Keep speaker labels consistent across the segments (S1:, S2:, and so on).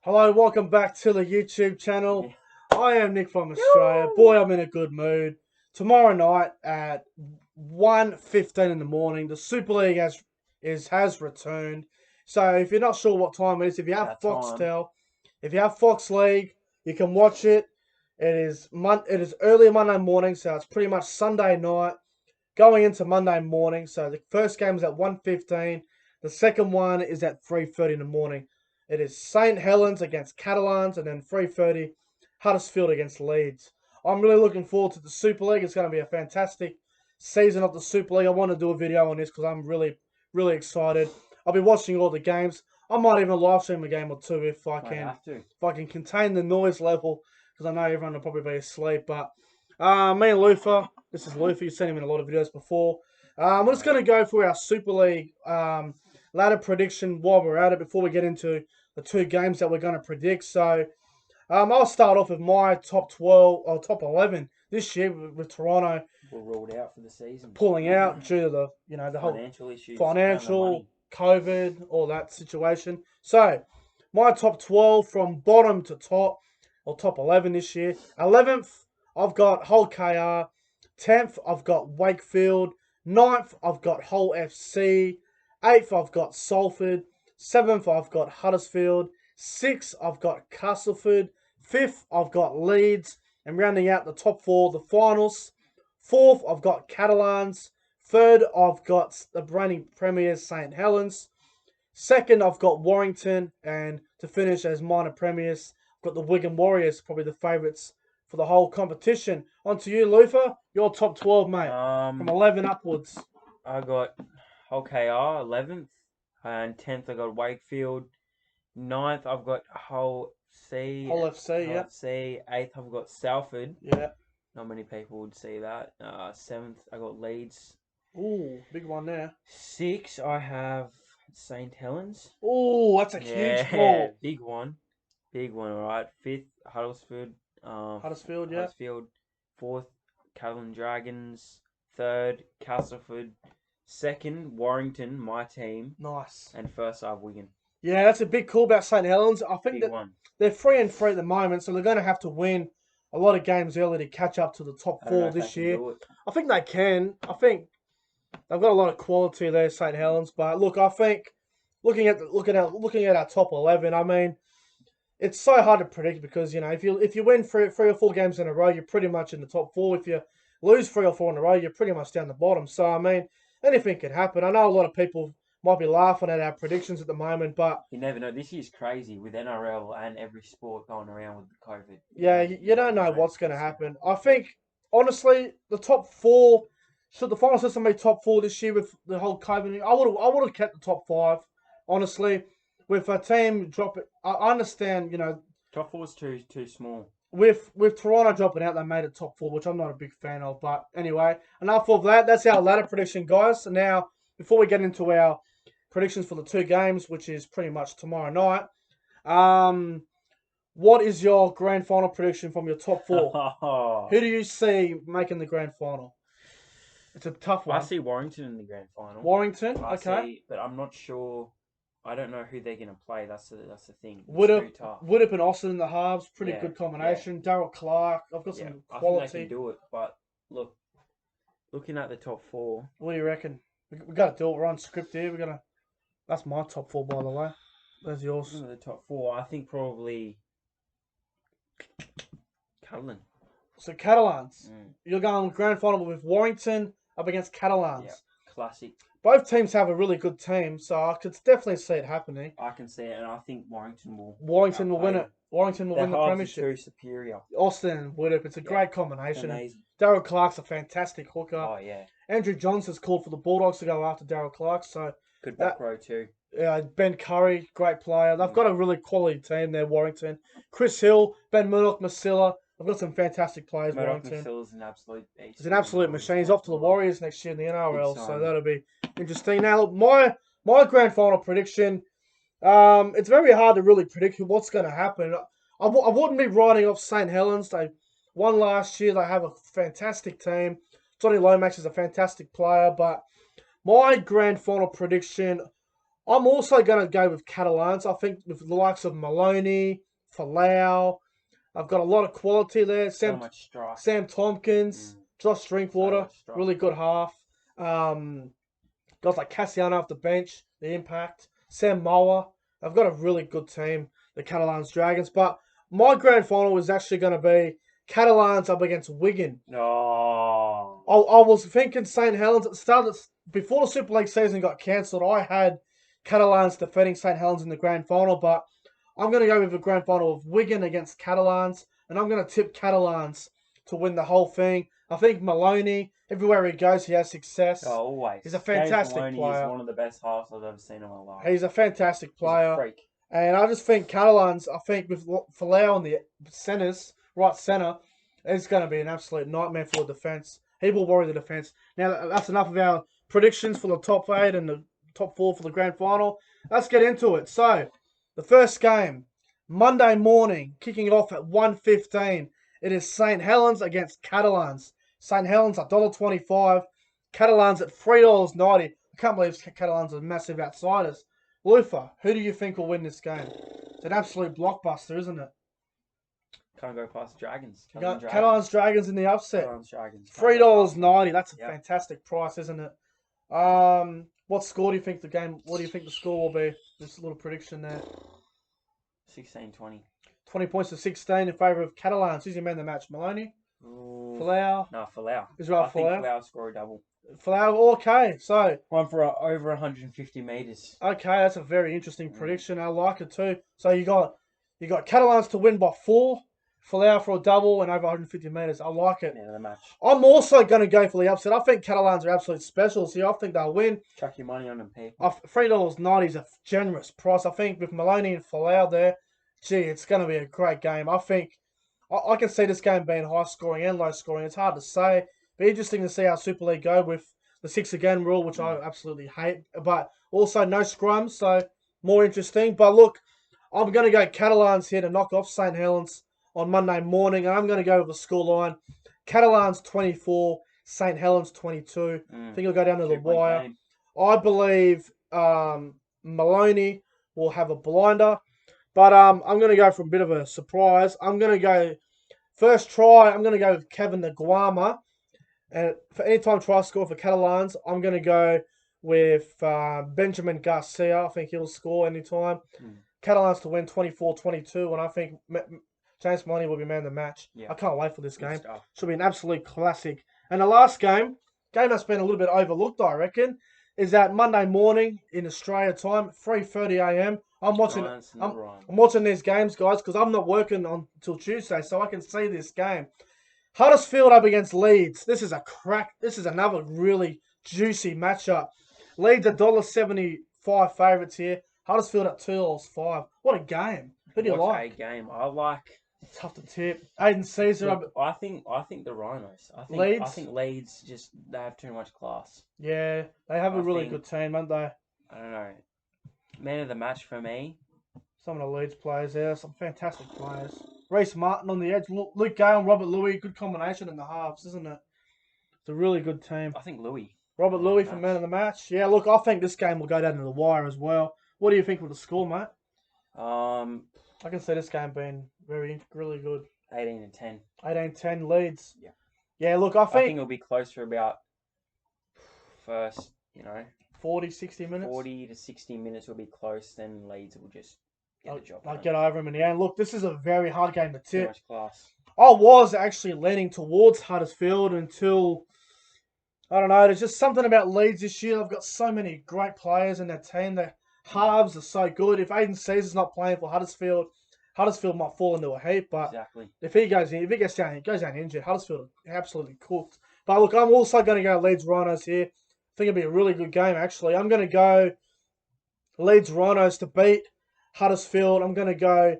S1: Hello, welcome back to the YouTube channel. I am Nick from Australia. Boy, I'm in a good mood. Tomorrow night at 1:15 in the morning, the Super League has returned. So if you're not sure what time it is, if you have Foxtel, if you have Fox League, you can watch it. It is early Monday morning, so it's pretty much Sunday night going into Monday morning. So the first game is at 1:15. The second one is at 3:30 in the morning. It is St. Helens against Catalans, and then 3:30 Huddersfield against Leeds. I'm really looking forward to the Super League. It's going to be a fantastic season of the Super League. I want to do a video on this because I'm really, really excited. I'll be watching all the games. I might even live stream a game or two if I can. If I can contain the noise level, because I know everyone will probably be asleep. But me and Lufa, this is Lufa. You've seen him in a lot of videos before. We're just going to go through our Super League ladder prediction while we're at it before we get into the two games that we're going to predict. So I'll start off with my top 12 or top 11 this year with Toronto.
S2: Were ruled out for the season,
S1: pulling out due to the the
S2: financial issues,
S1: financial, COVID, all that situation. So my top 12 from bottom to top, or top 11 this year. 11th, I've got Hull KR. 10th, I've got Wakefield. 9th, I've got Hull FC. 8th, I've got Salford. 7th, I've got Huddersfield. 6th, I've got Castleford. 5th, I've got Leeds. And rounding out the top 4, the finals. 4th, I've got Catalans. 3rd, I've got the reigning premiers, St. Helens. 2nd, I've got Warrington. And to finish as minor premiers, I've got the Wigan Warriors, probably the favourites for the whole competition. On to you, Lufa. Your top 12, mate. From 11 upwards.
S2: I got Hull KR, 11th. And 10th, I got Wakefield. 9th, I've got Hull FC.
S1: Hull FC, yeah.
S2: FC. 8th, I've got Salford.
S1: Yeah.
S2: Not many people would see that. 7th, I got Leeds.
S1: Ooh, big one there.
S2: 6th, I have St. Helens.
S1: Ooh, that's a huge call.
S2: Big one. Big one, alright. 5th, Huddersfield.
S1: Huddersfield, yeah.
S2: Huddersfield. 4th, Catalans Dragons. 3rd, Castleford. 2nd, Warrington, my team.
S1: Nice.
S2: And 1st, I have Wigan.
S1: Yeah, that's a big call about St. Helens. I think
S2: Big one.
S1: they're 3-3 at the moment, so they're going to have to win a lot of games early to catch up to the top 4 this year. I think they can. I think they've got a lot of quality there, St. Helens. But look, I think looking at our top 11, I mean, it's so hard to predict because if you win three or four games in a row, you're pretty much in the top 4. If you lose 3 or 4 in a row, you're pretty much down the bottom. So I mean, anything could happen. I know a lot of people might be laughing at our predictions at the moment, but
S2: you never know. This year's crazy with NRL and every sport going around with COVID.
S1: Yeah, you don't know what's going to happen. I think, honestly, the top 4, should the final system be top 4 this year with the whole COVID? I would have kept the top 5, honestly. With a team dropping, I understand,
S2: top 4 is too small.
S1: With Toronto dropping out, they made it top 4, which I'm not a big fan of. But anyway, enough of that. That's our ladder prediction, guys. So now, before we get into our predictions for the 2 games, which is pretty much tomorrow night, what is your grand final prediction from your top 4? Who do you see making the grand final? It's a tough one.
S2: I see Warrington in the grand final.
S1: Warrington, okay.
S2: But I'm not sure. I don't know who they're going to play. That's the thing.
S1: Woodop and Austin in the halves, pretty good combination. Yeah. Darryl Clark, I've got some quality.
S2: I think they can do it, but looking at the top 4.
S1: What do you reckon? We got to do it. We're on script here. That's my top 4, by the way. There's yours.
S2: The top 4, I think probably Catalan.
S1: So Catalans. You're going grand final with Warrington up against Catalans.
S2: Yeah, classic.
S1: Both teams have a really good team, so I could definitely see it happening.
S2: I can see it, and I think Warrington will.
S1: Warrington will win it. Warrington will win the premiership.
S2: Too superior.
S1: Austin and Woodop, it's a great combination.
S2: Amazing.
S1: Darryl Clark's a fantastic hooker.
S2: Oh yeah.
S1: Andrew Johnson's called for the Bulldogs to go after Darryl Clark, so
S2: good back row too.
S1: Yeah, Ben Curry, great player. They've got a really quality team there, Warrington. Chris Hill, Ben Murdoch, Masilla. They've got some fantastic players, Warrington.
S2: Masilla's an absolute beast.
S1: He's an absolute machine. He's off to the Warriors next year in the NRL, so that'll be interesting. Now, look, my grand final prediction, it's very hard to really predict what's going to happen. I wouldn't be writing off St. Helens. They won last year. They have a fantastic team. Johnny Lomax is a fantastic player, but my grand final prediction, I'm also going to go with Catalans. I think with the likes of Maloney, Falau, I've got a lot of quality there.
S2: So much strike.
S1: Sam Tompkins, Josh Drinkwater,
S2: strike.
S1: really good half. Guys like Cassiano off the bench, the impact. Sam Moa. I've got a really good team, the Catalans Dragons. But my grand final is actually going to be Catalans up against Wigan.
S2: No.
S1: I was thinking St. Helens at the start before the Super League season got cancelled. I had Catalans defeating St. Helens in the grand final, but I'm going to go with the grand final of Wigan against Catalans, and I'm going to tip Catalans to win the whole thing. I think Maloney, everywhere he goes, he has success.
S2: Oh, always.
S1: He's a fantastic
S2: Maloney
S1: player.
S2: Is one of the best halves I've ever seen in my life.
S1: He's a fantastic player.
S2: He's a freak.
S1: And I just think Catalans, I think with Falau on the centres, right centre, it's going to be an absolute nightmare for the defence. He will worry the defence. Now, that's enough of our predictions for the top 8 and the top 4 for the grand final. Let's get into it. So, the first game, Monday morning, kicking it off at 1:15. It is St. Helens against Catalans. St. Helens at $1.25. Catalans at $3.90. I can't believe Catalans are massive outsiders. Lufa, who do you think will win this game? It's an absolute blockbuster, isn't it?
S2: Can't go past Dragons.
S1: Catalans Dragons in the upset.
S2: Catalans Dragons.
S1: $3.90. That's a fantastic price, isn't it? What score do you think the game? What do you think the score will be? Just a little prediction there.
S2: 16-20.
S1: 20 points to 16 in favour of Catalans. Who's your man of the match? Maloney? Falau?
S2: No, Falau.
S1: Is right,
S2: I think Falau score a double.
S1: Falau, okay. So
S2: one for over 150 metres.
S1: Okay, that's a very interesting prediction. I like it too. So you got Catalans to win by 4, Falau for a double and over 150 metres. I like it.
S2: Man of the match.
S1: I'm also going to go for the upset. I think Catalans are absolute specials here. I think they'll win.
S2: Chuck your money on them, people.
S1: $3.90 is a generous price. I think with Maloney and Falau there, gee, it's going to be a great game. I think I can see this game being high scoring and low scoring. It's hard to say. Be interesting to see how Super League go with the 6 again rule, which I absolutely hate. But also no scrums, so more interesting. But look, I'm going to go Catalans here to knock off St. Helens on Monday morning. And I'm going to go with the scoreline. Catalans 24, St. Helens 22. I think it'll go down to the wire. Game. I believe Maloney will have a blinder. But I'm going to go for a bit of a surprise. I'm going to go, first try, I'm going to go with Kevin Naguama. And for any time try score for Catalans, I'm going to go with Benjamin Garcia. I think he'll score anytime. Catalans to win 24-22, and I think James Maloney will be man of the match. Yeah. I can't wait for this game. Should be an absolute classic. And the last game that's been a little bit overlooked, I reckon, is that Monday morning in Australia time, 3:30 a.m. I'm watching these games, guys, because I'm not working until Tuesday, so I can see this game. Huddersfield up against Leeds. This is another really juicy matchup. Leeds $1.75 favourites here. Huddersfield at $2.05. What a game. Who do you like?
S2: What a game. I like.
S1: It's tough to tip. Aiden Caesar.
S2: Look, I think the Rhinos.
S1: Leeds?
S2: I think Leeds they have too much class.
S1: Yeah, they have a really good team, don't they?
S2: I don't know. Man of the match for me.
S1: Some of the Leeds players there. Some fantastic players. Reece Martin on the edge. Luke Gale and Robert Louis. Good combination in the halves, isn't it? It's a really good team.
S2: I think Louis.
S1: Robert Louis for man of the match. Yeah, look, I think this game will go down to the wire as well. What do you think of the score, mate? I can see this game being really good.
S2: 18-10.
S1: 18-10 Leeds.
S2: Yeah.
S1: Yeah, look, I think
S2: it'll be close for about first,
S1: 40, 60 minutes.
S2: 40 to 60 minutes will be close. Then Leeds will just get the job done.
S1: I'll get over him in the end. Look, this is a very hard game to tip.
S2: Too much class.
S1: I was actually leaning towards Huddersfield until, I don't know, there's just something about Leeds this year. They've got so many great players in their team. Their halves are so good. If Aiden Caesar's not playing for Huddersfield might fall into a heap. But
S2: exactly. If
S1: he goes down injured, Huddersfield are absolutely cooked. But look, I'm also going to go Leeds Rhinos here. I think it'll be a really good game, actually. I'm going to go Leeds Rhinos to beat Huddersfield. I'm going to go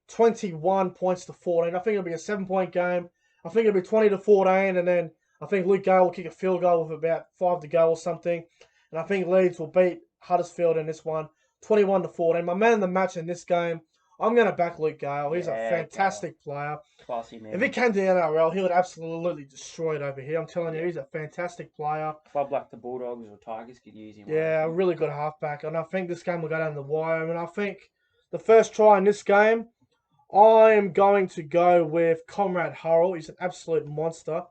S1: 21 points to 14. I think it'll be a 7-point game. I think it'll be 20-14, and then I think Luke Gale will kick a field goal with about 5 to go or something. And I think Leeds will beat Huddersfield in this one, 21-14. My man in the match in this game, I'm going to back Luke Gale. He's a
S2: Yeah,
S1: fantastic player.
S2: Classy man.
S1: If he came to the NRL, he would absolutely destroy it over here. I'm telling you, he's a fantastic player.
S2: Club like the Bulldogs or Tigers could use him.
S1: Yeah, a really good halfback. And I think this game will go down the wire. And I think the first try in this game, I am going to go with Comrade Hurrell. He's an absolute monster.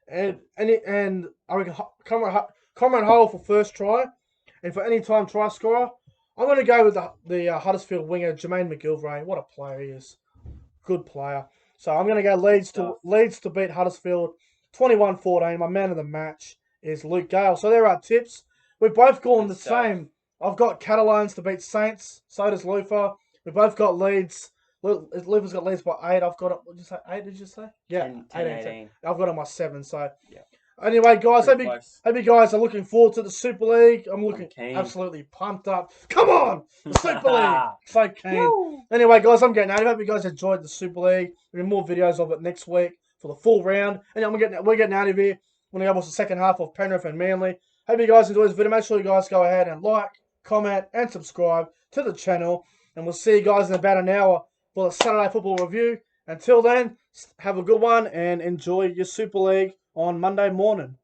S1: And I reckon Comrade Hurrell for first try. And for any time try scorer, I'm going to go with the Huddersfield winger, Jermaine McGilvray. What a player he is. Good player. So I'm going to go Leeds to beat Huddersfield 21-14. My man of the match is Luke Gale. So there are tips. We've both gone the same. I've got Catalans to beat Saints. So does Lufa. We've both got Leeds. Lufa's got Leeds by 8. I've got it. What did you say? 8? Did you say? Yeah, 18. I've got it my 7. So
S2: yeah.
S1: Anyway, guys, hope you guys are looking forward to the Super League. I'm looking absolutely pumped up. Come on, the Super League. So keen. Anyway, guys, I'm getting out. I hope you guys enjoyed the Super League. There'll be more videos of it next week for the full round. And we're getting out of here. We're going to go watch the second half of Penrith and Manly. Hope you guys enjoyed this video. Make sure you guys go ahead and like, comment, and subscribe to the channel. And we'll see you guys in about an hour for the Saturday football review. Until then, have a good one and enjoy your Super League on Monday morning.